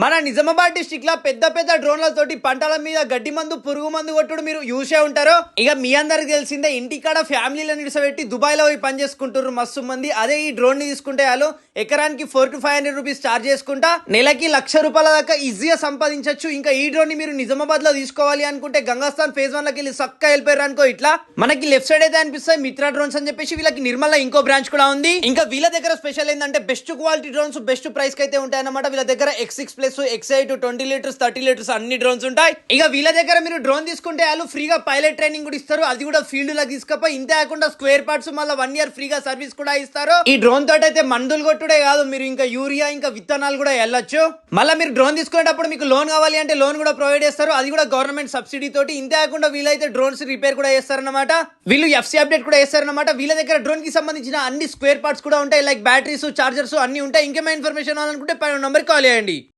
మన నిజామాబాద్ డిస్ట్రిక్ట్ లో పెద్ద పెద్ద డ్రోన్లతోటి పంటల మీద గడ్డి మందు పురుగు మందు కొట్టుడు మీరు చూసే ఉంటారు. ఇక మీ అందరికి తెలిసిందే ఇంటికాడ ఫ్యామిలీలను నిడిసబెట్టి దుబాయ్ లో పోయి పని చేసుకుంటారు మస్తు మంది. అదే ఈ డ్రోన్ ని తీసుకుంటే వాళ్ళు ఎకరానికి 400 to 500 రూపీస్ చార్జ్ చేసుకుంటా నెలకి ₹1,00,000 దాకా ఈజీగా సంపాదించవచ్చు. ఇంకా ఈ డ్రోన్ ని మీరు నిజామాబాద్ లో తీసుకోవాలి అనుకుంటే గంగాస్థాన్ ఫేజ్ 1 లోకి వెళ్ళి చక్కగా వెళ్ళిపోయారు అనుకో. ఇట్లా మనకి లెఫ్ట్ సైడ్ అయితే అనిపిస్తాయి మిత్రా డ్రోన్స్ అని చెప్పేసి, వీళ్ళకి నిర్మల్ ఇంకో బ్రాంచ్ కూడా ఉంది. ఇంకా వీళ్ళ దగ్గర స్పెషల్ ఏంటంటే best quality drones best price కి అయితే ఉంటాయి అన్నమాట. వీళ్ళ దగ్గర X6 plus X8 20 litres 30 litres అన్ని డ్రోన్స్ ఉంటాయి. ఇక వీళ్ళ దగ్గర మీరు డ్రోన్ తీసుకుంటే వాళ్ళు ఫ్రీగా పైలట్ ట్రైనింగ్ కూడా ఇస్తారు. అది కూడా ఫీల్డ్ లో తీసుకపోయి ఇంతే కాకుండా స్క్వేర్ పార్ట్స్ మళ్ళీ 1 year ఫ్రీగా సర్వీస్ కూడా ఇస్తారు. ఈ డ్రోన్ తోటి అయితే మందులు కొట్టుడే కాదు, మీరు ఇంకా యూరియా ఇంకా విత్తనాలు కూడా వెళ్ళొచ్చు. మళ్ళీ మీరు డ్రోన్ తీసుకునేటప్పుడు మీకు లోన్ కావాలి అంటే లోన్ కూడా ప్రొవైడ్ చేస్తారు. అది కూడా గవర్నమెంట్ సబ్సిడీ తోటి. ఇంతే కాకుండా వీళ్ళైతే డ్రోన్స్ రిపేర్ కూడా చేస్తారన్నమాట. వీళ్ళు FC అప్డేట్ కూడా చేస్తారన్నమాట. వీళ్ళ దగ్గర డ్రోన్ కి సంబంధించిన అన్ని స్క్వేర్ పార్ట్స్ కూడా ఉంటాయి, లైక్ బ్యాటరీస్ చార్జర్స్ అన్ని ఉంటాయి. ఇంకేమైనా ఇన్ఫర్మేషన్ కావాలనుకుంటే పైన నంబర్ కాల్ చేయండి.